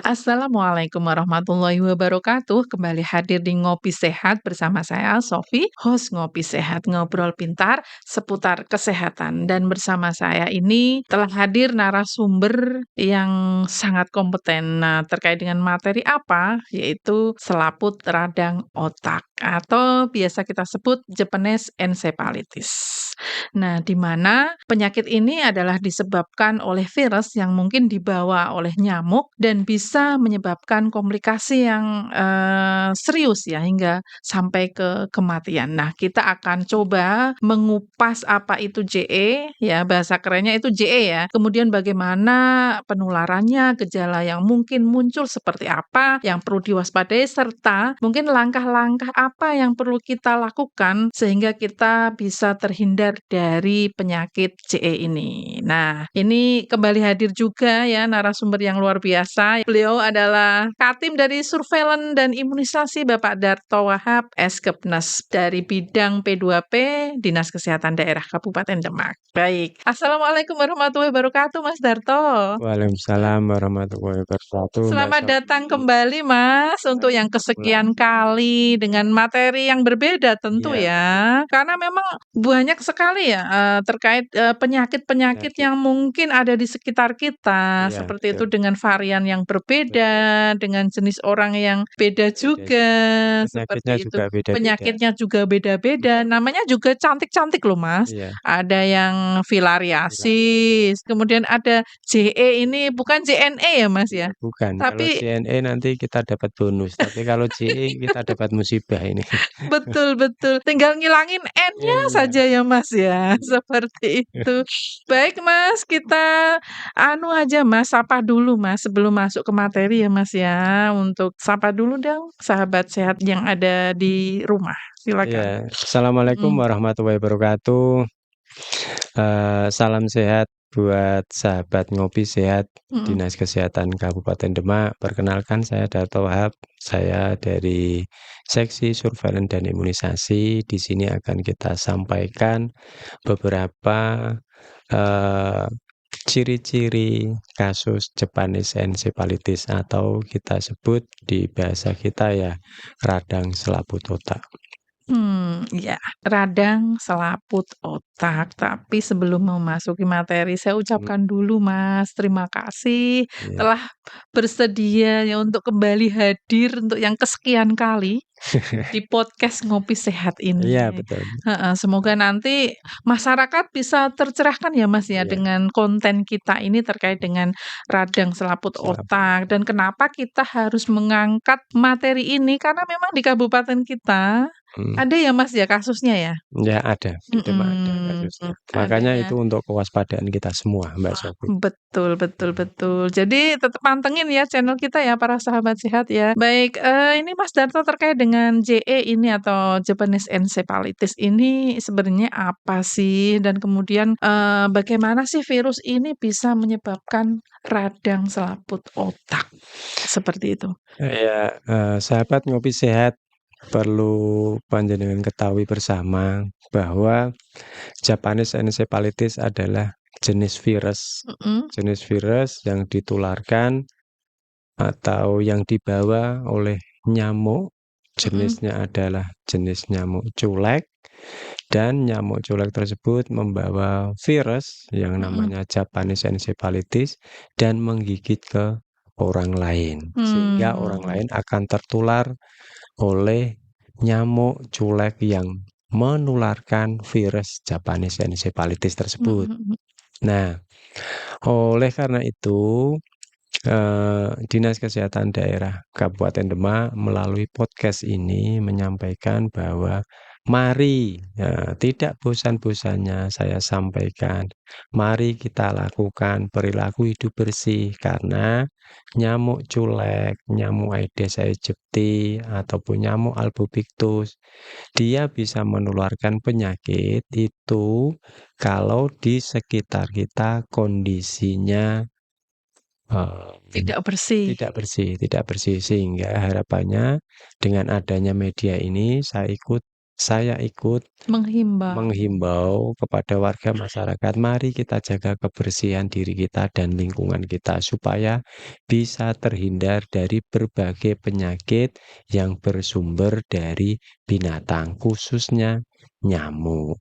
Assalamualaikum warahmatullahi wabarakatuh. Kembali hadir di Ngopi Sehat bersama saya Sofi, host Ngopi Sehat, ngobrol pintar seputar kesehatan. Dan bersama saya ini telah hadir narasumber yang sangat kompeten. Nah, terkait dengan materi apa? Yaitu selaput radang otak atau biasa kita sebut Japanese encephalitis. Nah, di mana penyakit ini adalah disebabkan oleh virus yang mungkin dibawa oleh nyamuk dan bisa menyebabkan komplikasi yang serius ya hingga sampai ke kematian. Nah, kita akan coba mengupas apa itu JE ya, bahasa kerennya itu JE ya. Kemudian bagaimana penularannya, gejala yang mungkin muncul seperti apa yang perlu diwaspadai serta mungkin langkah-langkah apa yang perlu kita lakukan sehingga kita bisa terhindar dari penyakit JE ini. Nah, ini kembali hadir juga ya narasumber yang luar biasa. Beliau adalah Katim dari Surveillance dan Imunisasi Bapak Darto Wahab, Eskepnes dari bidang P2P Dinas Kesehatan Daerah Kabupaten Demak. Baik. Assalamualaikum warahmatullahi wabarakatuh, Mas Darto. Waalaikumsalam warahmatullahi wabarakatuh, Mbak Selamat datang Sofi. kembali, Mas, untuk yang kesekian kali dengan materi yang berbeda tentu Iya, ya. Karena memang banyak sekali ya terkait penyakit-penyakit penyakit. yang mungkin ada di sekitar kita, Iya, seperti itu betul, dengan varian yang betul. berbeda, dengan jenis orang yang beda Beda. juga, Penyakitnya seperti itu. juga beda-beda. Penyakitnya juga beda-beda, namanya juga cantik-cantik loh, Mas. Iya, Ada yang filariasis. filariasis, kemudian ada JE ini bukan JNE ya, Mas, ya? Bukan, kalau Tapi JNE nanti kita dapat bonus, tapi kalau JE kita dapat musibah ini. betul betul, tinggal ngilangin N-nya N-nya. saja ya, Mas, ya, Iya. seperti itu. Baik, Mas, kita anu aja, Mas, sapa dulu, Mas, sebelum masuk ke materi ya, Mas, ya. Untuk sapa dulu dong sahabat sehat yang ada di rumah, silakan. Iya, Assalamualaikum Mhm, warahmatullahi wabarakatuh. Salam sehat buat sahabat Ngopi Sehat mhm. Dinas Kesehatan Kabupaten Demak. Perkenalkan saya Darto Wahab, saya dari Seksi Surveillance dan Imunisasi. Di sini akan kita sampaikan beberapa eh, ciri-ciri kasus Japanese encephalitis atau kita sebut di bahasa kita ya radang selaput otak. Ya, radang selaput otak. Tapi sebelum memasuki materi, saya Hmm, ucapkan dulu, Mas, terima kasih Iya, telah bersedia ya untuk kembali hadir untuk yang kesekian kali di podcast Ngopi Sehat iya ini. betul. Heeh, semoga nanti masyarakat bisa tercerahkan ya, Mas, ya Iya, dengan konten kita ini terkait dengan radang selaput selaput. otak dan kenapa kita harus mengangkat materi ini karena memang di kabupaten kita Hmm. ada ya, Mas, ya kasusnya ya? Ya ada, di Demak ada Mhm, kasusnya. ada Makanya ya. itu untuk kewaspadaan kita semua, Mbak Sofi. Betul betul betul. Jadi tetap pantengin ya channel kita ya para sahabat sehat ya. Baik, ini Mas Darto terkait dengan JE ini atau Japanese encephalitis ini sebenarnya apa sih? Dan kemudian, bagaimana sih virus ini bisa menyebabkan radang selaput otak? Seperti itu. Ya, sahabat Ngopi Sehat, perlu panjenengan ketahui bersama bahwa Japanese encephalitis adalah Mhm jenis virus yang ditularkan atau yang dibawa oleh nyamuk. mhm Jenisnya adalah jenis nyamuk culek dan nyamuk culek tersebut membawa virus yang mhm. namanya Japanese encephalitis dan menggigit ke orang lain, sehingga orang Mmm, lain akan tertular oleh nyamuk culek yang menularkan virus Japanese encephalitis mhm tersebut. mhm. Nah, oleh karena itu, Dinas Kesehatan Daerah Kabupaten Demak melalui podcast ini menyampaikan bahwa mari, tidak bosan-bosannya saya sampaikan, mari kita lakukan perilaku hidup bersih karena nyamuk culek, nyamuk Aedes aegypti, ataupun nyamuk albopictus, dia bisa menularkan penyakit itu kalau di sekitar kita kondisinya Tidak bersih. tidak bersih, sehingga harapannya dengan adanya media ini saya ikut saya ikut Menghimbau. menghimbau kepada warga masyarakat, mari kita jaga kebersihan diri kita dan lingkungan kita supaya bisa terhindar dari berbagai penyakit yang bersumber dari binatang, khususnya nyamuk.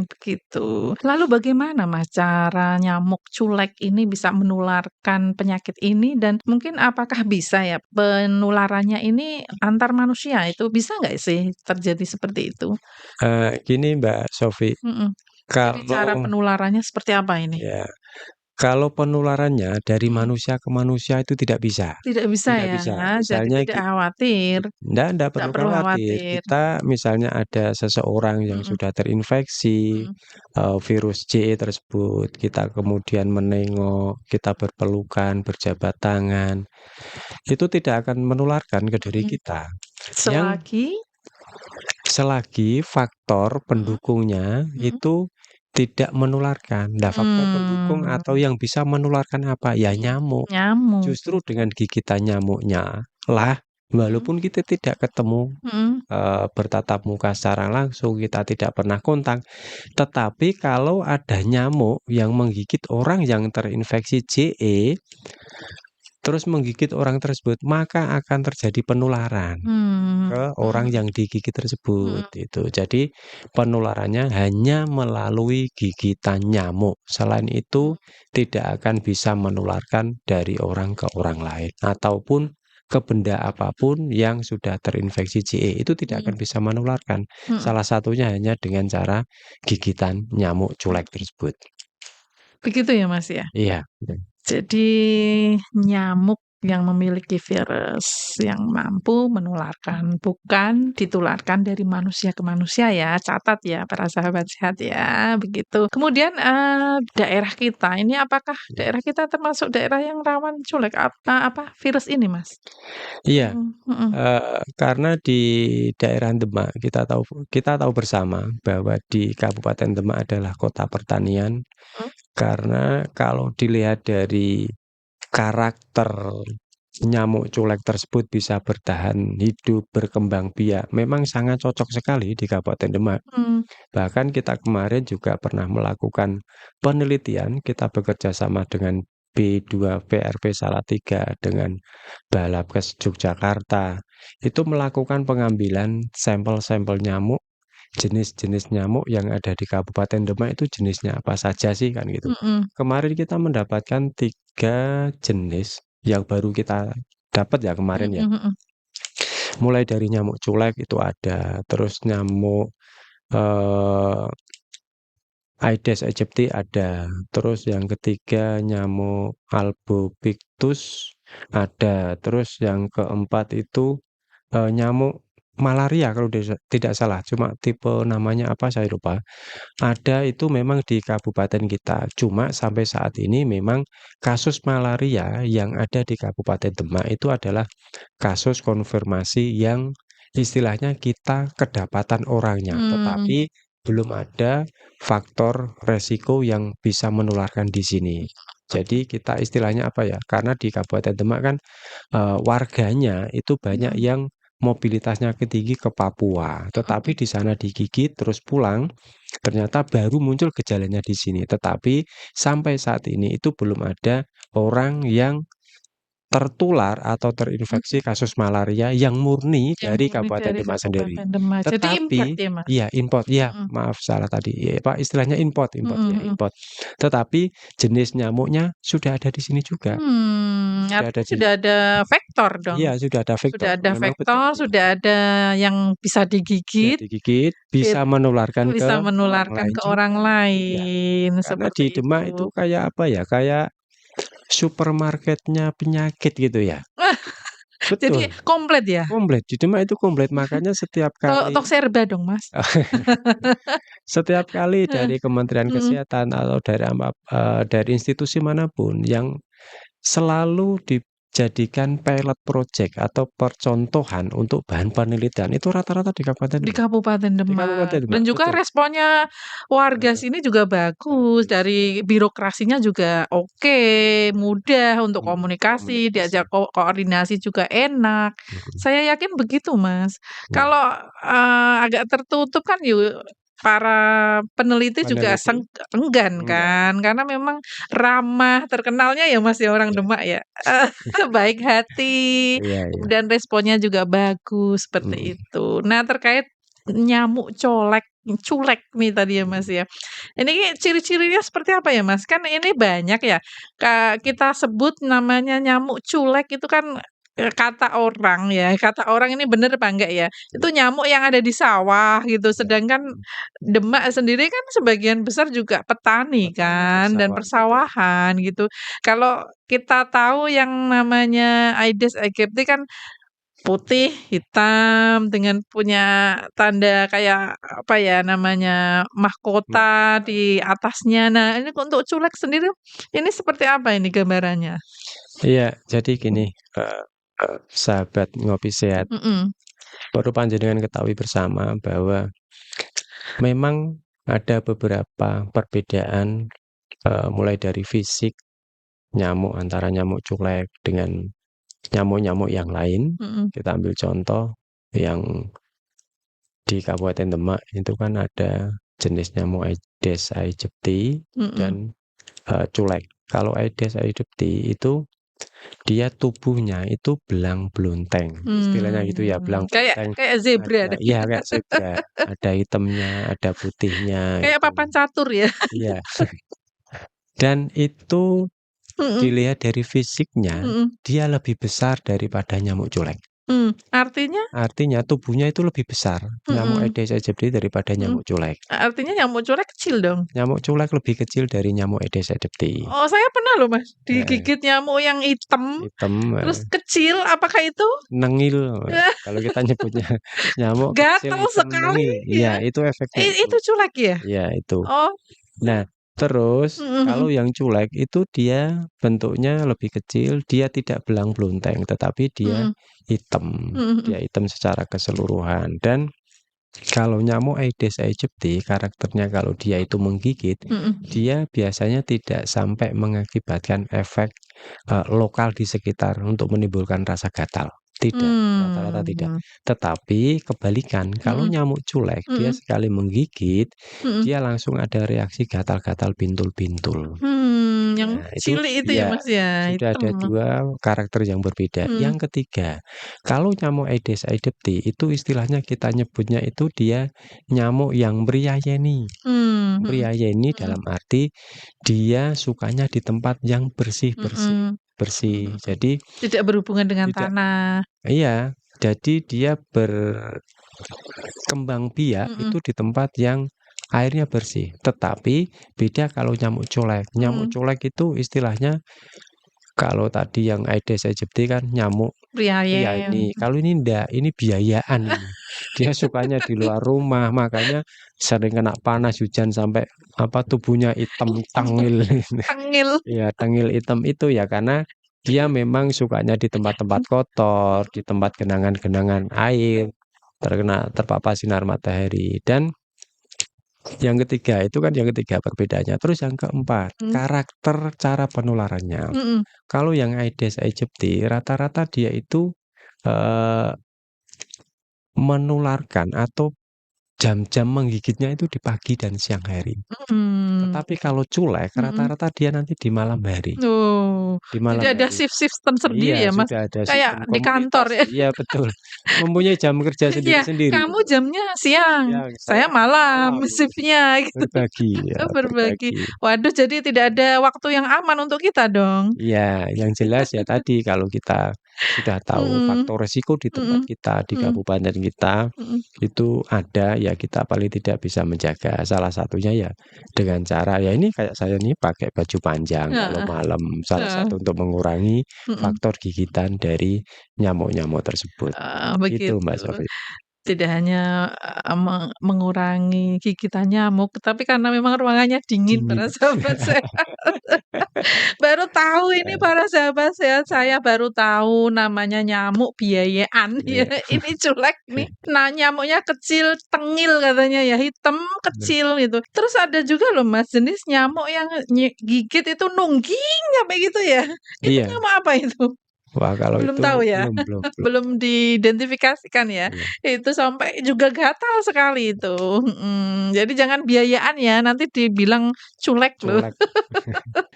Begitu. Lalu bagaimana Mas cara nyamuk culek ini bisa menularkan penyakit ini dan mungkin apakah bisa ya penularannya ini antar manusia itu bisa nggak sih terjadi seperti itu? Gini Mbak Sofi, Mhm. Jadi cara kalau penularannya seperti apa ini? ya, kalau penularannya dari Mhm. manusia ke manusia itu tidak bisa. Tidak bisa Tidak ya? bisa. Jadi Misalnya tidak khawatir, ndak tidak perlu perlu khawatir. khawatir. Kita misalnya ada seseorang yang Mhm sudah terinfeksi, mhm virus CE tersebut, kita kemudian menengok, kita berpelukan, berjabat tangan, itu tidak akan menularkan ke diri mhm. kita. Yang Selagi selagi faktor mhm pendukungnya mhm. itu tidak menularkan. Nah, faktor pendukung Mmm, atau yang bisa menularkan apa? Ya mhm. nyamuk. Nyamuk. Justru dengan gigitan nyamuknya lah, Mhm walaupun kita tidak ketemu, mhm bertatap muka secara langsung, kita tidak pernah kontak, tetapi kalau ada nyamuk yang menggigit orang yang terinfeksi JE, terus menggigit orang tersebut, maka akan terjadi penularan mhm ke orang mhm yang digigit tersebut, mhm itu. Jadi penularannya hanya melalui gigitan nyamuk. Selain itu mhm tidak akan bisa menularkan dari orang ke orang lain ataupun ke benda apapun yang sudah terinfeksi JE, itu tidak mhm akan bisa menularkan. mhm Salah satunya hanya dengan cara gigitan nyamuk mhm. culek tersebut. Begitu ya, Mas, ya? Iya, Jadi nyamuk yang memiliki virus yang mampu menularkan, bukan ditularkan dari manusia ke manusia ya, catat ya para sahabat sehat ya, begitu. Kemudian, daerah kita ini apakah iya. daerah kita termasuk daerah yang rawan culek apa, virus ini, Mas? Iya. Mhm mhm Karena di daerah Demak kita tahu bersama bahwa di Kabupaten Demak adalah kota pertanian, mhm karena kalau dilihat dari karakter nyamuk culek tersebut bisa bertahan hidup, berkembang biak, memang sangat cocok sekali di Kabupaten Demak. mhm Bahkan kita kemarin juga pernah melakukan penelitian, kita bekerja sama dengan B2 PRP Salatiga, dengan Balabkes Yogyakarta, itu melakukan pengambilan sampel-sampel nyamuk, jenis-jenis nyamuk yang ada di Kabupaten Demak itu jenisnya apa saja sih, kan gitu. mhm Kemarin kita mendapatkan 3 jenis yang baru kita dapat ya kemarin ya. mhm mhm Mulai dari nyamuk culek itu ada, terus nyamuk, eee, Aedes aegypti ada, terus yang ketiga nyamuk Albopictus ada, terus yang keempat itu nyamuk malaria kalau tidak salah, cuma tipe namanya apa saya lupa. Ada itu memang di kabupaten kita, cuma sampai saat ini memang kasus malaria yang ada di Kabupaten Demak itu adalah kasus konfirmasi yang istilahnya kita kedapatan orangnya, mhm. tetapi belum ada faktor resiko yang bisa menularkan di sini. Jadi kita istilahnya apa ya, karena di Kabupaten Demak kan warganya itu banyak Mhm yang mobilitasnya tinggi ke Papua, tetapi mhm di sana digigit terus pulang, ternyata baru muncul gejalanya di sini. Tetapi sampai saat ini itu belum ada orang yang tertular atau mhm. terinfeksi kasus malaria yang murni Yang dari murni Kabupaten dari Demak sendiri. Kabupaten Demak. Jadi import Tetapi ya, Mas? iya import, iya Mhm maaf salah tadi, iya Pak, istilahnya import import, mhm ya mhm. import. Tetapi jenis nyamuknya sudah ada di sini juga, sudah ada Artinya di sudah ada vektor dong? iya sudah ada Sudah vektor, ada memang betul vektor, gitu. sudah ada yang bisa Bisa digigit, digigit, vir bisa menularkan ke bisa orang menularkan lain ke orang juga, iya. lain, Karena seperti di itu. Demak itu kayak apa ya, kayak supermarketnya penyakit gitu ya. Jadi Betul, komplit ya? komplit, di Demak itu komplit, makanya setiap Tok kali serba dong, Mas? setiap kali dari Kementerian Mhm Kesehatan atau dari institusi manapun yang selalu jadikan pilot project atau percontohan untuk bahan penelitian itu rata-rata di Kabupaten Di Demak. Kabupaten Di Kabupaten Demak. Dan Demak, juga betul. responnya warga Heeh, sini juga bagus, bagus. dari birokrasinya juga oke, mudah untuk komunikasi, diajak Komunikasi. koordinasi juga enak. Mhm, Saya yakin begitu, Mas. iya. Kalau, agak tertutup kan para peneliti juga Peneliti enggan enggak, kan, karena memang ramah, terkenalnya ya, Mas, ya, orang iya, Demak ya, baik hati, iya, iya, kemudian responnya juga bagus, mhm, seperti itu. Nah, terkait nyamuk culek nih tadi ya, Mas, mhm, ya. Ini ciri-cirinya seperti apa ya, Mas? Kan ini banyak ya, kita sebut namanya nyamuk culek itu kan, kata orang ya, kata orang ini bener apa enggak ya, itu iya, nyamuk yang ada di sawah gitu, iya, sedangkan mhm, Demak sendiri kan sebagian besar juga petani petani kan dan persawahan, betul, persawahan gitu. Kalau kita tahu yang namanya Aedes aegypti kan putih, hitam, dengan punya tanda kayak, apa ya namanya, mahkota mahkota. di atasnya. Nah, ini untuk culek sendiri, ini seperti apa ini gambarannya? Iya, jadi gini, eee eee, sahabat ngopi sehat, Mhm, perlu panjenengan ketahui bersama bahwa memang ada beberapa perbedaan, mulai dari fisik nyamuk antara nyamuk culek dengan nyamuk-nyamuk yang lain. mhm, Kita ambil contoh yang di Kabupaten Demak itu kan ada jenis nyamuk Aedes aegypti dan, mhm, culek. Kalau Aedes aegypti itu dia tubuhnya itu belang belonteng, istilahnya gitu ya, belang kayak belonteng. kayak zebra Ada deh, iya kayak zebra, ada hitamnya, ada putihnya kayak itu. papan catur ya. Iya, dan itu Mhm, dilihat dari fisiknya, mhm, dia lebih besar daripada nyamuk culek. artinya? Artinya tubuhnya itu lebih besar, nyamuk Mhm, Aedes aegypti daripada mhm, nyamuk culek. artinya nyamuk culek kecil dong? Nyamuk culek lebih kecil dari nyamuk Aedes aegypti. Oh, saya pernah loh, Mas, Heeh, digigit nyamuk yang hitam, hitam, terus kecil, apakah itu nengil, kalau kita nyebutnya nyamuk kecil gatal hitam sekali nengil. Iya, ya? itu efeknya itu. Itu culek ya? Iya, itu. Oh, Nah, terus mhm, kalau mhm, yang culek itu dia bentuknya lebih kecil, dia tidak belang belonteng, tetapi dia mhm, hitam. mhm, Dia mhm, hitam secara keseluruhan dan kalau nyamuk Aedes aegypti karakternya kalau dia itu menggigit, mhm, dia biasanya tidak sampai mengakibatkan efek, lokal di sekitar untuk menimbulkan rasa gatal, tidak, rata-rata tidak. mmm, Tetapi kebalikan, kalau mhm, nyamuk culek dia mhm, sekali menggigit, mhm, dia langsung ada reaksi gatal-gatal, bintul-bintul. yang Nah, itu cilik itu ya, ya Mas, ya? sudah Hitam, ada 2 karakter yang berbeda. mhm, Yang ketiga, kalau nyamuk Aedes aegypti itu istilahnya kita nyebutnya itu dia nyamuk yang mriyayeni. mhm, Mriyayeni mhm, dalam arti dia sukanya di tempat yang bersih-bersih, mhm, bersih. mhm, Jadi tidak berhubungan dengan tidak tanah, iya, jadi dia berkembang biak mhm, itu di tempat yang airnya bersih. Tetapi beda kalau nyamuk culek. Nyamuk mhm, culek itu istilahnya kalau tadi yang Aedes aegypti kan nyamuk pria priayen, ini, kalau ini ndak, ini biayaan ini. Dia sukanya di luar rumah, makanya sering kena panas, hujan sampai apa, tubuhnya hitam tengil. tengil, Ya tengil hitam itu ya karena dia memang sukanya di tempat-tempat kotor, di tempat genangan-genangan air, terpapar sinar matahari. Dan yang ketiga, itu kan yang ketiga perbedaannya. Terus yang keempat, mhm, karakter cara penularannya. mhm, Kalau yang Aedes aegypti, rata-rata dia itu, eee, menularkan atau jam-jam menggigitnya itu di pagi dan siang hari. mmm. Tetapi kalau culek, Mhm. rata-rata dia nanti di malam hari. Oh, Di jadi malam ada hari. shift-shift tersendiri Iya, ya, Mas? sudah ada sistem Kayak di kantor komunitas. ya? Iya, betul. Mempunyai jam kerja Iya, sendiri-sendiri. kamu jamnya siang, Ya, saya saya malam malam. shift-nya gitu, Berbagi ya, berbagi. berbagi. Waduh, jadi tidak ada waktu yang aman untuk kita dong? Iya, yang jelas ya tadi kalau kita sudah tahu Mhm, faktor resiko di tempat mhm, kita, di mhm, kabupaten kita, mhm, itu ada, ya kita paling tidak bisa menjaga. Salah satunya ya dengan cara ya ini kayak saya nih pakai baju panjang kalau heeh, malam, salah heeh, satu untuk mengurangi mhm, faktor gigitan dari nyamuk-nyamuk tersebut. Itu begitu. Mbak Sofi. Tidak hanya, mengurangi gigitan nyamuk, tapi karena memang ruangannya dingin Dingin. para sahabat saya. Baru tahu ini Eee, para sahabat sehat, saya baru tahu namanya nyamuk biayaan ya, iya. ini culek nih. Nah, nyamuknya kecil, tengil katanya ya, hitam, Bener. kecil gitu. Terus ada juga loh Mas, jenis nyamuk yang gigit itu nungging sampai gitu ya. Itu Iya. nyamuk apa itu? Wah, kalau Belum itu tahu ya? belum. Belum diidentifikasikan ya? Iya, Itu sampai juga gatal sekali itu, Jadi jangan biayaan ya, nanti dibilang culek loh. culek.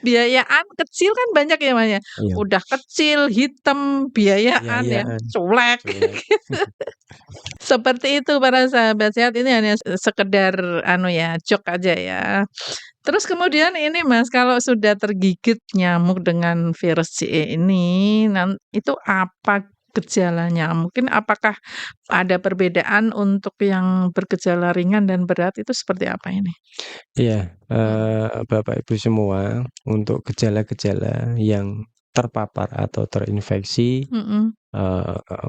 Biayaan kecil kan banyak ya, Mas, ya. Iya, Udah kecil, hitam, biayaan ya, iya, culek. culek. Seperti itu para sahabat sehat, ini hanya sekedar anu ya, joke aja ya. Terus kemudian ini Mas, kalau sudah tergigit nyamuk dengan virus CE ini, itu apa gejalanya? Mungkin apakah ada perbedaan untuk yang bergejala ringan dan berat itu seperti apa ini? Iya, Mhm, Bapak Ibu semua, untuk gejala-gejala yang terpapar atau terinfeksi, mhm,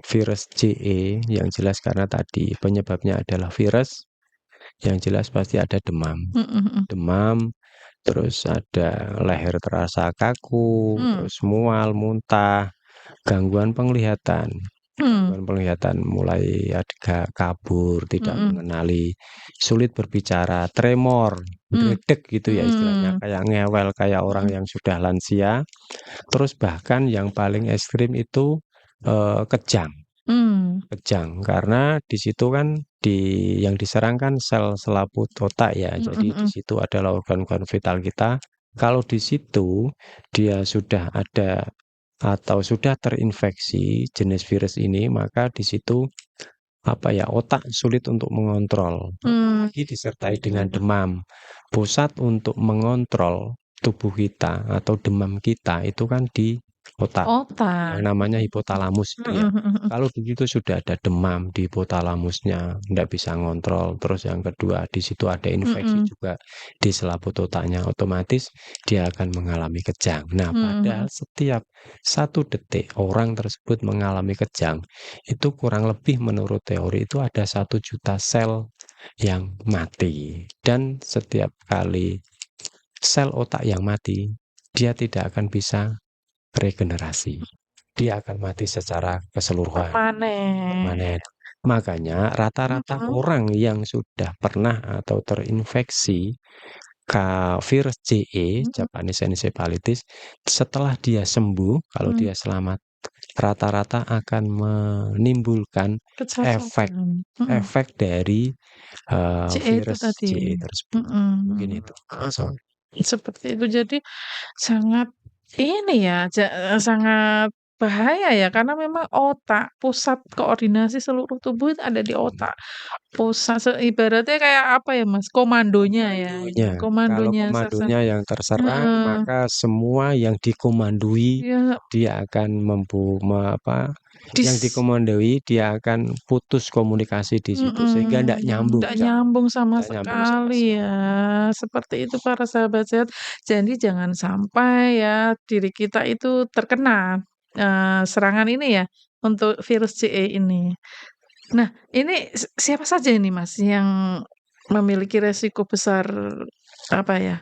virus CE yang jelas karena tadi penyebabnya adalah virus, yang jelas pasti ada demam. mhm mhm. Demam, terus ada leher terasa kaku, Mmm, terus mual, muntah, gangguan penglihatan. mmm, Gangguan penglihatan mulai ada kabur, tidak mhm, mengenali, sulit berbicara, tremor, mmm, dredeg gitu ya istilahnya, mhm, kayak ngewel, kayak orang mhm. yang sudah lansia. Terus bahkan yang paling ekstrim itu, kejang. Mmm, Kejang, karena di situ kan yang diserang kan sel selaput otak ya, mhm jadi di mhm. situ adalah organ-organ vital kita. Kalau di situ dia sudah ada atau sudah terinfeksi jenis virus ini, maka di situ, apa ya, otak sulit untuk mengontrol, Mmm, apalagi disertai dengan demam. Pusat untuk mengontrol tubuh kita atau demam kita itu kan di otak. Yang otak. namanya hipotalamus Mhm itu ya. mhm mhm. Kalau begitu sudah ada demam di hipotalamusnya, ndak bisa ngontrol. Terus yang kedua, di situ ada infeksi Mhm, juga di selaput otaknya, otomatis dia akan mengalami kejang. Nah, mhm mhm. padahal setiap 1 detik orang tersebut mengalami kejang, itu kurang lebih menurut teori itu ada 1 juta sel yang mati. Dan setiap kali sel otak yang mati, dia tidak akan bisa regenerasi. Dia akan mati secara keseluruhan, Permanen. permanen. Makanya rata-rata Mhm, orang yang sudah pernah atau terinfeksi virus CE, mhm, Japanese encephalitis, setelah dia sembuh, kalau mmm, dia selamat, rata-rata akan menimbulkan efek kecacatan. Mhm, efek dari, CE itu virus tadi. CE tersebut. Mungkin Mhm, itu. So seperti itu. Jadi sangat ini ya, sangat bahaya ya, karena memang otak, pusat koordinasi seluruh tubuh itu ada di otak. Pusat ibaratnya kayak apa ya Mas, komandonya ya, gitu. komandonya, kalau Komandonya komandonya yang terserang, heeh, maka semua yang dikomandoi iya, dia akan yang dis dikomandoi dia akan putus komunikasi di situ sehingga ndak nyambung nggak nyambung sama ndak nyambung sama sekali sekali. ya, seperti itu para sahabat sehat. Jadi jangan sampai ya diri kita itu terkena, serangan ini ya, untuk virus CE ini. Nah, ini siapa saja ini Mas yang memiliki resiko besar, apa ya,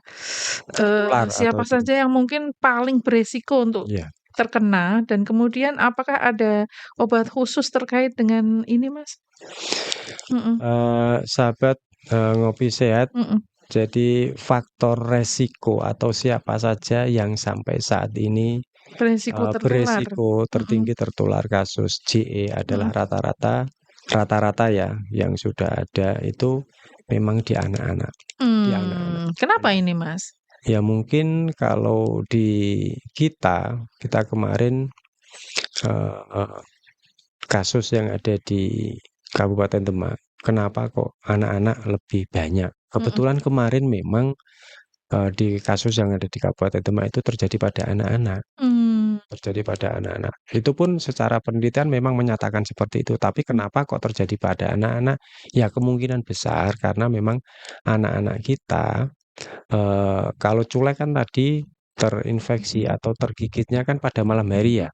Tertular atau siapa saja yang mungkin paling beresiko untuk iya, terkena dan kemudian apakah ada obat khusus terkait dengan ini Mas? Mhm. sahabat, ngopi sehat, Mhm, jadi faktor resiko atau siapa saja yang sampai saat ini, beresiko tertular. beresiko Mhm tertinggi tertular kasus JE adalah mhm. rata-rata ya yang sudah ada itu memang di anak-anak, di anak-anak, Kenapa anak. ini, Mas? Ya mungkin kalau di kita kemarin, eee, kasus yang ada di Kabupaten Demak, kenapa kok anak-anak lebih banyak? Mhm. Kebetulan kemarin memang, di kasus yang ada di Kabupaten Demak itu terjadi pada anak-anak. Mmm, Terjadi pada anak-anak. Itu pun secara penelitian memang menyatakan seperti itu, tapi mhm kenapa kok terjadi pada anak-anak? Ya kemungkinan besar karena memang anak-anak kita, kalau culek kan tadi terinfeksi atau tergigitnya kan pada malam hari ya.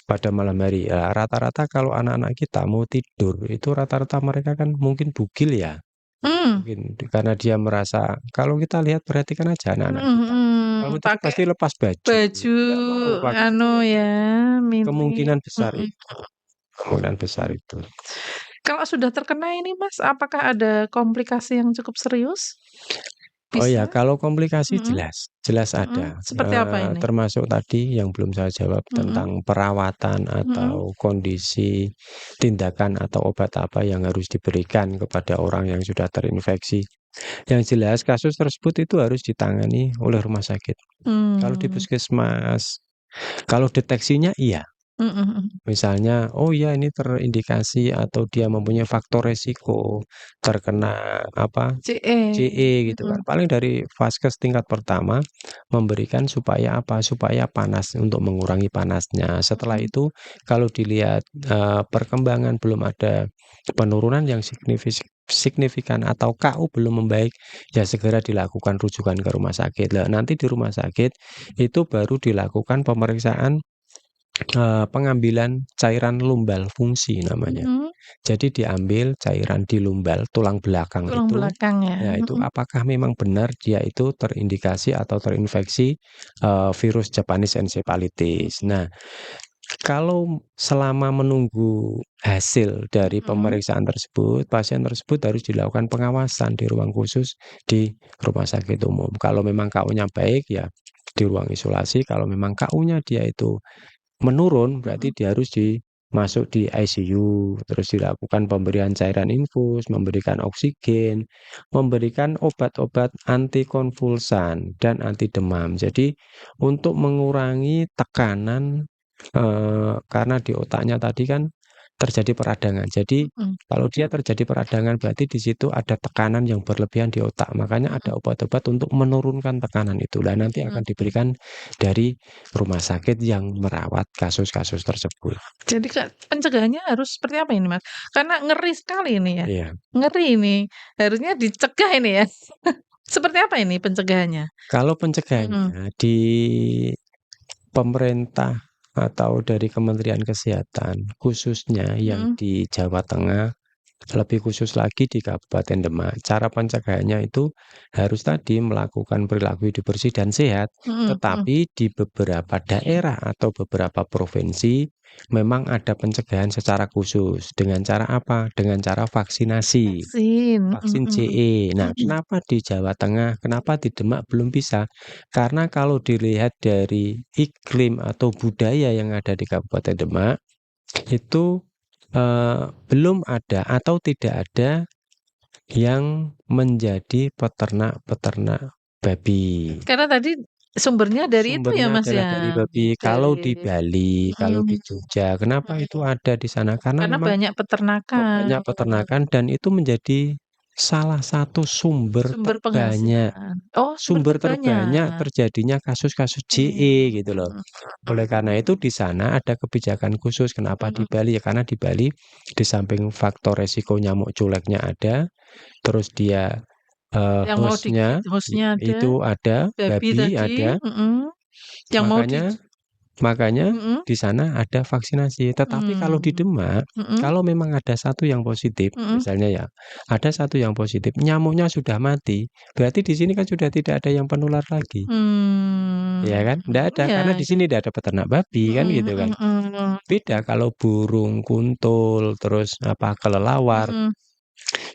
pada malam hari. Rata-rata kalau anak-anak kita mau tidur, itu rata-rata mereka kan mungkin bugil ya, Mmm, mungkin karena dia merasa kalau kita lihat perhatikan aja anak-anak mhm kita, kalau mhm, tidur pakai pasti lepas baju, baju tidak mau pakai anu ya, mini kemungkinan besar mhm. itu kemungkinan besar itu. Kalau sudah terkena ini Mas, apakah ada komplikasi yang cukup serius? Oh ya, Bisa? kalau komplikasi Mhm jelas mhm, ada, seperti apa ini? termasuk tadi yang belum saya jawab Mhm tentang perawatan mhm atau kondisi tindakan atau obat apa yang harus diberikan kepada orang yang sudah terinfeksi. Yang jelas kasus tersebut itu harus ditangani oleh rumah sakit. Kalau di mmm, puskesmas, kalau deteksinya iya. mhm mhm. Misalnya, oh ya ini terindikasi atau dia mempunyai faktor resiko terkena apa CE, CE gitu kan. mhm Paling dari vaskes tingkat pertama memberikan supaya apa? Supaya panas untuk mengurangi panasnya. Setelah mhm itu kalau dilihat perkembangan belum ada penurunan yang signifikan atau KU belum membaik, ya segera dilakukan rujukan ke rumah sakit. Lah nanti di rumah sakit itu baru dilakukan pemeriksaan pengambilan cairan lumbal fungsi namanya. mhm, Jadi diambil cairan di lumbal tulang belakang tulang itu, belakang ya, ya itu mhm apakah memang benar dia itu terindikasi atau terinfeksi, virus Japanese encephalitis. Nah, kalau selama menunggu hasil dari mhm pemeriksaan tersebut, pasien tersebut harus dilakukan pengawasan di ruang khusus di rumah sakit umum. Kalau memang KU-nya baik, ya di ruang isolasi, kalau memang KU-nya dia itu menurun, berarti mhm dia harus masuk di ICU, terus dilakukan pemberian cairan infus, memberikan oksigen, memberikan obat-obat antikonvulsan dan anti demam. Jadi untuk mengurangi tekanan, karena di otaknya tadi kan terjadi peradangan. Jadi mhm kalau dia terjadi peradangan berarti di situ ada tekanan yang berlebihan di otak, makanya ada mhm obat-obat untuk menurunkan tekanan itu. Dan nanti akan mhm. diberikan dari rumah sakit yang merawat kasus-kasus tersebut. Jadi pencegahannya harus seperti apa ini, Mas? Karena ngeri sekali ini ya, Iya. ngeri ini, harusnya dicegah ini ya. Seperti apa ini pencegahannya? Kalau Mhm pencegahannya di pemerintah atau dari Kementerian Kesehatan, khususnya yang mhm di Jawa Tengah, lebih khusus lagi di Kabupaten Demak, cara pencegahannya itu harus tadi melakukan perilaku hidup bersih dan sehat, mhm mhm. tetapi di beberapa daerah atau beberapa provinsi memang ada pencegahan secara khusus. Dengan cara apa? Dengan cara vaksinasi. Vaksin, mhm Vaksin mhm CE. Nah, mhm. kenapa di Jawa Tengah, kenapa di Demak belum bisa? Karena kalau dilihat dari iklim atau budaya yang ada di Kabupaten Demak, itu belum ada atau tidak ada yang menjadi peternak-peternak babi. Karena tadi sumbernya dari itu ya, Sumbernya Mas, adalah dari ya? babi. Dari Kalau di Bali, kalau di mhm Jogja, kenapa mhm. itu ada di sana? Karena Karena memang banyak peternakan, banyak peternakan dan itu menjadi salah satu sumber sumber terbanyak penghasilan. Oh, sumber sumber terbanyak terbanyak. terjadinya kasus-kasus JE gitu loh. Mmm, Oleh karena itu di sana ada kebijakan khusus. Kenapa di mhm. Bali? Ya karena di Bali di samping faktor resiko nyamuk culeknya ada, terus dia Yang mau host-nya digigit hostnya ada, itu ada, babi babi tadi, ada, yang mau di makanya makanya mhm di sana ada vaksinasi. Tetapi kalau di mmm, Demak, mhm kalau memang ada satu yang positif, mhm, misalnya ya, ada satu yang positif, nyamuknya sudah mati, berarti di sini kan sudah tidak ada yang penular lagi, ya mmm, kan? Nggak ada, iya karena di iya, sini nggak ada peternak babi kan mhm gitu kan. mhm mhm, Beda kalau burung kuntul, terus apa kelelawar, mhm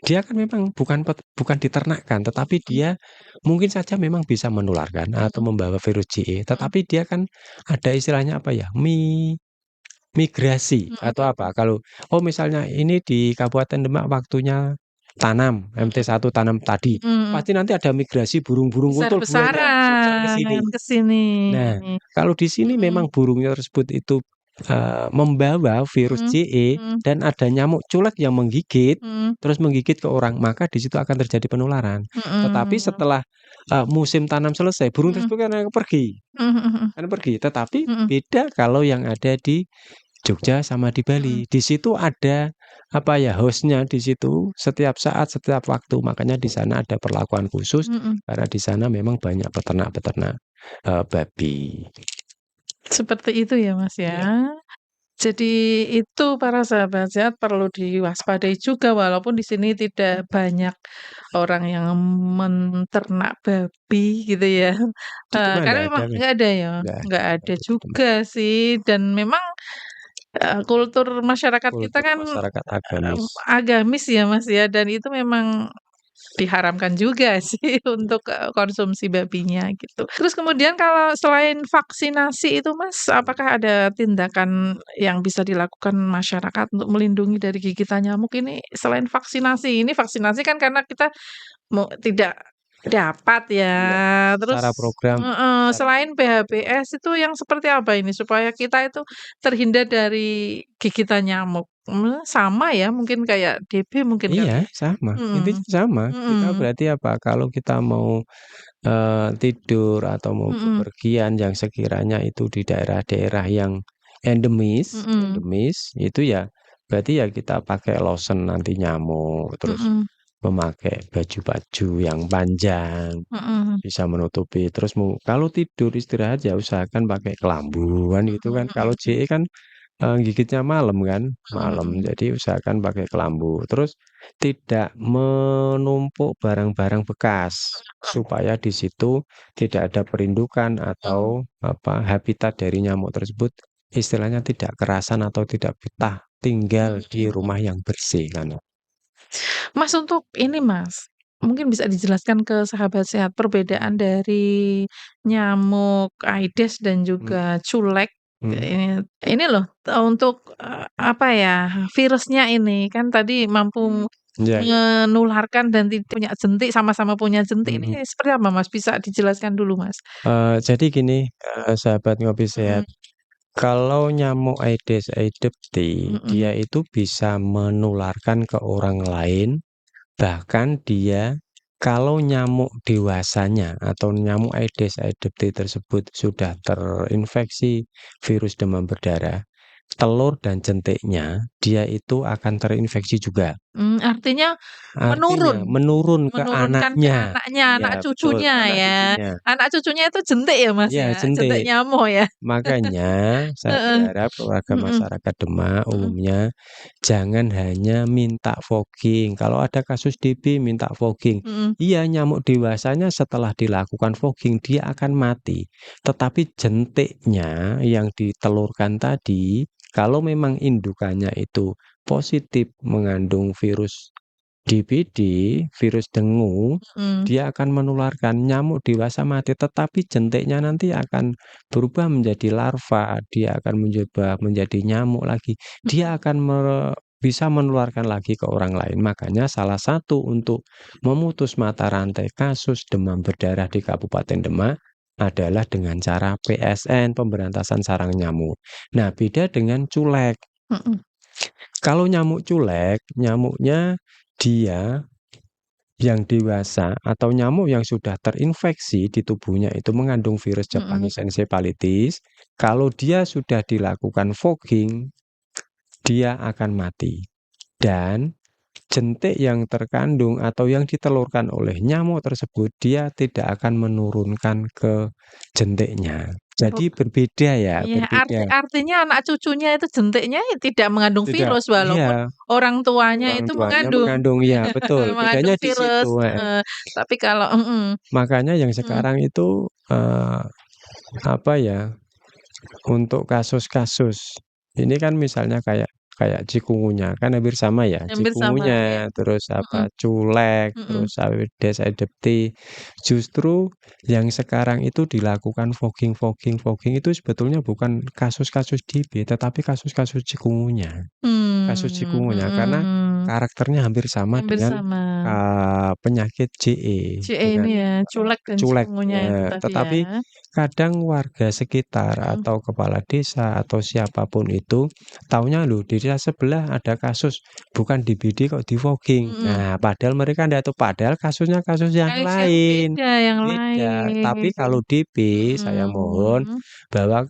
dia kan memang bukan diternakkan, tetapi mhm dia mungkin saja memang bisa menularkan atau mhm membawa virus JE, mhm tetapi dia kan ada istilahnya apa ya, migrasi mhm atau mhm apa, kalau, oh misalnya ini di Kabupaten Demak waktunya tanam, MT1 tanam tadi, mhm mhm, pasti nanti ada migrasi burung-burung kuntul buahnya besar ke besar-besaran sini. ke sini, Nah, kalau di sini mhm memang burungnya tersebut itu, membawa virus mhm JE mhm dan ada nyamuk culek yang menggigit, mhm terus menggigit ke orang, maka di situ akan terjadi penularan. Tetapi mhm setelah, musim tanam selesai, burung mhm tersebut kan mhm mhm akan pergi. Tetapi mhm beda kalau yang ada di Jogja sama di mhm Bali. Di situ ada, apa ya, host-nya di situ setiap saat, setiap waktu. Makanya di sana ada perlakuan khusus, mhm, karena di sana memang banyak peternak-peternak, babi. seperti itu ya, Mas, ya? Iya. Jadi itu para sahabat sehat perlu diwaspadai juga walaupun di sini tidak banyak orang yang menternak babi gitu ya. Di Demak Karena nggak ada, memang Mas? nggak ada ya? Nggak Nggak ada ada di Demak. juga sih dan memang, kultur masyarakat kita Kultur kan, masyarakat agamis. agamis ya, Mas, ya, dan itu memang diharamkan juga sih untuk, konsumsi babinya gitu. Terus kemudian kalau selain vaksinasi itu Mas, apakah ada tindakan yang bisa dilakukan masyarakat untuk melindungi dari gigitan nyamuk ini selain vaksinasi? Ini vaksinasi kan karena kita tidak dapat ya, Iya, secara terus program heeh, secara selain program betul. PHBS itu yang seperti apa ini supaya kita itu terhindar dari gigitan nyamuk? Sama ya mungkin kayak DB mungkin Iya, kali ya? sama, Mhm, intinya sama. Kita mhm, berarti apa, kalau kita mau, tidur atau mau mhm, bepergian yang sekiranya itu di daerah-daerah yang endemis mhm, endemis, itu ya berarti ya kita pakai lotion anti nyamuk, terus mhm, memakai baju-baju yang panjang, mhm, bisa menutupi, terus kalau tidur istirahat ya usahakan pakai kelambu kan gitu kan. mhm, Kalau mhm, JE kan gigitnya malam kan, mhm, malam. mhm, Jadi usahakan pakai kelambu. Terus tidak menumpuk barang-barang bekas, supaya di situ tidak ada perindukan atau mhm, apa, habitat dari nyamuk tersebut istilahnya tidak kerasan atau tidak betah tinggal mhm, di mhm. rumah yang bersih kan. Mas, untuk ini Mas, mungkin bisa dijelaskan ke sahabat sehat perbedaan dari nyamuk Aedes dan Mhm, juga culek, mhm, ini loh, untuk, apa ya, virusnya ini, kan tadi mampu iya, iya. menularkan dan punya jentik, sama-sama punya jentik, Mhm. ini seperti apa Mas? Bisa dijelaskan dulu Mas? Jadi gini, sahabat Ngopi Mhm, Sehat, kalau nyamuk Aedes aegypti, dia mhm, itu bisa menularkan ke orang lain. Bahkan dia kalau nyamuk dewasanya atau nyamuk Aedes aegypti tersebut sudah terinfeksi virus demam berdarah, telur dan jentiknya dia itu akan terinfeksi juga. artinya Artinya menurun? menurun ke Menurunkan ke anaknya. anaknya, Iya anak betul, cucunya anak ya. cucunya. Anak cucunya itu jentik ya, Mas, Iya ya? Jentik jentik. nyamuk ya? Makanya saya Heeh, berharap warga mhm, masyarakat Demak mhm, umumnya jangan hanya minta fogging. Kalau ada kasus DB minta fogging. mhm, Iya, nyamuk dewasanya setelah dilakukan fogging dia akan mati. Tetapi jentiknya yang ditelurkan tadi, kalau memang indukannya itu positif mengandung virus DBD, virus dengue, mhm, dia akan menularkan. Nyamuk dewasa mati, tetapi jentiknya nanti akan berubah menjadi larva, dia akan menjadi nyamuk lagi. Dia mhm, akan bisa menularkan lagi ke orang lain. Makanya salah satu untuk memutus mata rantai kasus demam berdarah di Kabupaten Demak adalah dengan cara PSN, pemberantasan sarang nyamuk. Nah, beda dengan culek. mhm, Kalau nyamuk culek, nyamuknya dia yang dewasa atau nyamuk yang sudah terinfeksi di tubuhnya itu mengandung virus mhm, Japanese encephalitis, kalau dia sudah dilakukan fogging, dia akan mati. Dan jentik yang terkandung atau yang ditelurkan oleh nyamuk tersebut, dia tidak akan menurunkan ke jentiknya. oh, Jadi berbeda ya, iya, berbeda. artinya anak cucunya itu jentiknya tidak mengandung Tidak, virus walaupun iya, orang tuanya orang itu tuanya mengandung mengandung, ya betul, bedanya mengandung di situ, virus, heeh. tapi kalau mhm, Makanya yang mhm, sekarang itu, apa ya, untuk kasus-kasus ini kan misalnya kayak kayak cikungunya, kan hampir sama ya, hampir sama, ya, cikungunya, terus mhm, apa, culek, mhm, terus Aedes aegypti. Justru yang sekarang itu dilakukan fogging itu sebetulnya bukan kasus-kasus DB, tetapi kasus-kasus cikungunya. Kasus cikungunya, karena mhm, karakternya hampir sama hampir dengan, sama. penyakit JE, CE dengan ini ya, culek dan culek, cikungunya itu tadi ya? tetapi kadang warga sekitar Mhm, atau kepala desa atau siapapun itu taunya, "Loh, di desa sebelah ada kasus, bukan DBD kok di-fogging." mhm. Nah, padahal mereka ndak tahu, padahal kasusnya kasus yang Kayak yang lain, beda yang beda. Tapi lain. kalau DB, saya mohon Mhm, bahwa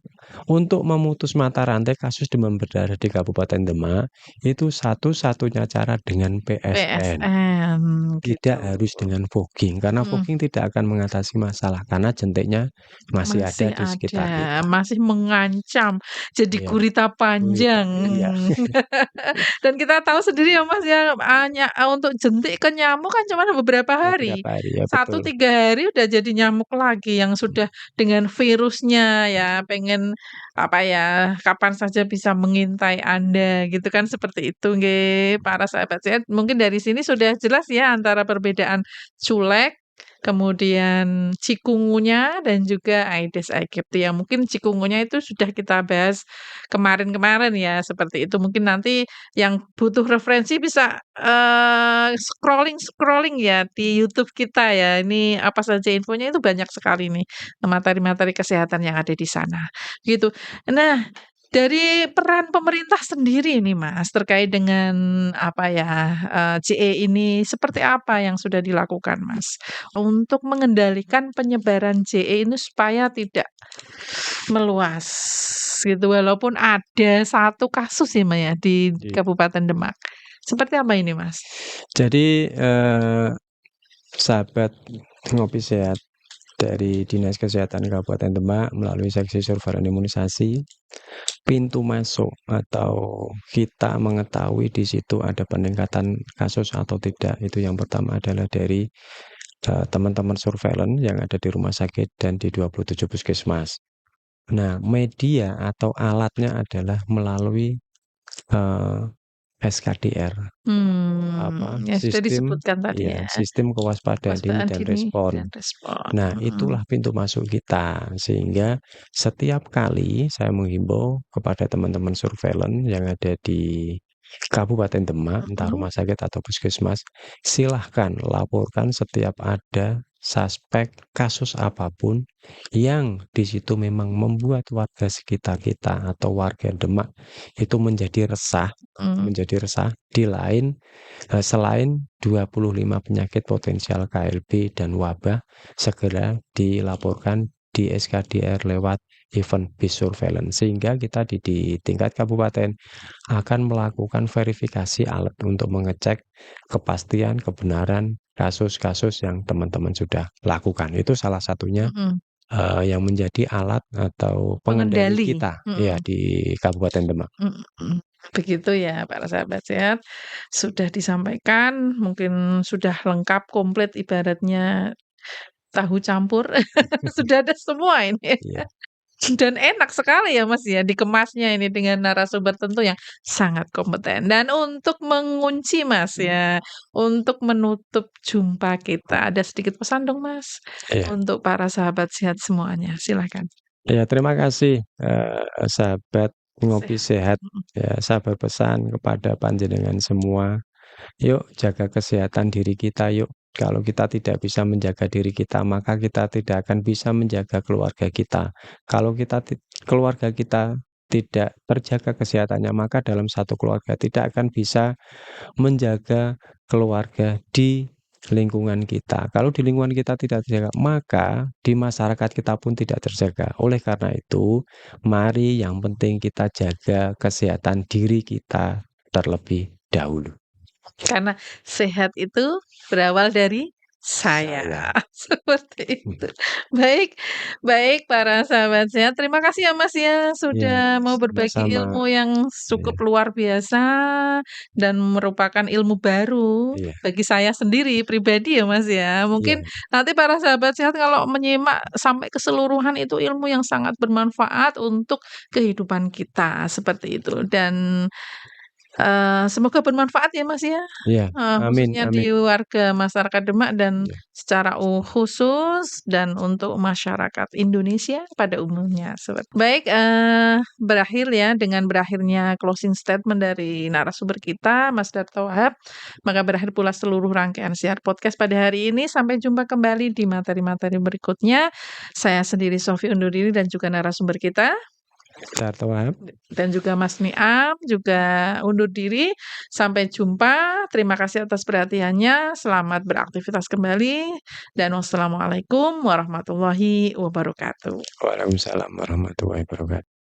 untuk memutus mata rantai kasus demam berdarah di Kabupaten Demak, itu satu-satunya cara berbicara dengan PSN. PSN Tidak gitu. harus dengan fogging, karena Mhm. fogging tidak akan mengatasi masalah, karena jentiknya masih ada Masih di sekitar ada, kita. masih mengancam, jadi Iya, gurita gurita, panjang. iya, Dan kita tahu sendiri ya Mas ya, untuk jentik ke nyamuk kan cuma beberapa hari. beberapa hari, ya 1, betul. 3 hari udah jadi nyamuk lagi yang sudah dengan virusnya ya, pengen apa ya, kapan saja bisa mengintai Anda gitu kan, seperti itu nggih, para sahabat sehat. Mungkin dari sini sudah jelas ya antara perbedaan culek, kemudian cikungunya dan juga Aedes aegypti yang mungkin cikungunya itu sudah kita bahas kemarin-kemarin ya, seperti itu. Mungkin nanti yang butuh referensi bisa, scrolling-scrolling ya di YouTube kita ya. Ini apa saja infonya itu banyak sekali nih, materi-materi kesehatan yang ada di sana, gitu. Nah, dari peran pemerintah sendiri nih Mas, terkait dengan apa ya, JE ini seperti apa yang sudah dilakukan Mas, untuk mengendalikan penyebaran JE ini supaya tidak meluas gitu, walaupun ada 1 kasus ya, Mbak, ya di Iya. Kabupaten Demak. Seperti apa ini, Mas? Jadi, sahabat Ngopi Sehat dari Dinas Kesehatan Kabupaten Demak melalui seksi surveillance imunisasi, pintu masuk atau kita mengetahui di situ ada peningkatan kasus atau tidak, itu yang pertama adalah dari, teman-teman surveillance yang ada di rumah sakit dan di 27 puskesmas. Nah, media atau alatnya adalah melalui, eee, SKDR, Ya sudah sistem, disebutkan tadi ya, ya, sistem kewaspadaan dini kewaspadaan dan dini dan respon. respon, Nah, itulah pintu masuk kita, sehingga setiap kali saya menghimbau kepada teman-teman surveillance yang ada di Kabupaten Demak, entah mhm, rumah sakit atau puskesmas, silahkan laporkan setiap ada suspek kasus apapun yang di situ memang membuat warga sekitar kita atau warga Demak itu mhm, menjadi resah selain 25 penyakit potensial KLB dan wabah segera dilaporkan di SKDR lewat event based surveillance, sehingga kita di tingkat kabupaten akan melakukan verifikasi alat untuk mengecek kepastian kebenaran kasus-kasus yang teman-teman sudah lakukan. Itu salah satunya, mhm, yang menjadi alat atau pengendali pengendali, kita ya mhm. di Kabupaten Demak. Mhm, begitu ya para sahabat sehat, sudah disampaikan, mungkin sudah lengkap, komplit ibaratnya tahu campur, sudah ada semua ini. Iya, Dan enak sekali ya Mas ya, dikemasnya ini dengan narasumber tentu yang sangat kompeten. Dan untuk mengunci Mas ya, untuk menutup jumpa kita, ada sedikit pesan dong Mas, iya. untuk para sahabat sehat semuanya, silakan. Ya, terima kasih, sahabat Ngopi Sehat, Sehat, mhm, ya. Saya berpesan kepada panjenengan semua, yuk jaga kesehatan diri kita yuk. Kalau kita tidak bisa menjaga diri kita, maka kita tidak akan bisa menjaga keluarga kita. Kalau keluarga kita tidak terjaga kesehatannya, maka dalam satu keluarga tidak akan bisa menjaga keluarga di lingkungan kita. Kalau di lingkungan kita tidak terjaga, maka di masyarakat kita pun tidak terjaga. Oleh karena itu, mari yang penting kita jaga kesehatan diri kita terlebih dahulu. karena sehat itu berawal dari saya, Saya. seperti itu. Mhm. Baik baik para sahabat sehat, terima kasih ya Mas ya, Iya, sudah mau berbagi sama-sama. ilmu yang Iya, cukup luar biasa dan merupakan ilmu baru iya, bagi saya sendiri pribadi ya Mas ya. iya, Mungkin nanti para sahabat sehat kalau menyimak sampai keseluruhan itu ilmu yang sangat bermanfaat untuk kehidupan kita, seperti itu. Dan semoga bermanfaat ya, Mas, ya, iya. Amin, khususnya amin. di warga masyarakat Demak dan Iya, secara khusus dan untuk masyarakat Indonesia pada umumnya, baik, berakhir ya dengan berakhirnya closing statement dari narasumber kita, Mas Darto Wahab, maka berakhir pula seluruh rangkaian siar podcast pada hari ini. Sampai jumpa kembali di materi-materi berikutnya. Saya sendiri Sofi undur diri dan juga narasumber kita. Darto Wahab. Dan juga Mas Niam juga undur diri. Sampai jumpa. Terima kasih atas perhatiannya. Selamat beraktivitas kembali. Dan wassalamualaikum warahmatullahi wabarakatuh. Waalaikumsalam warahmatullahi wabarakatuh.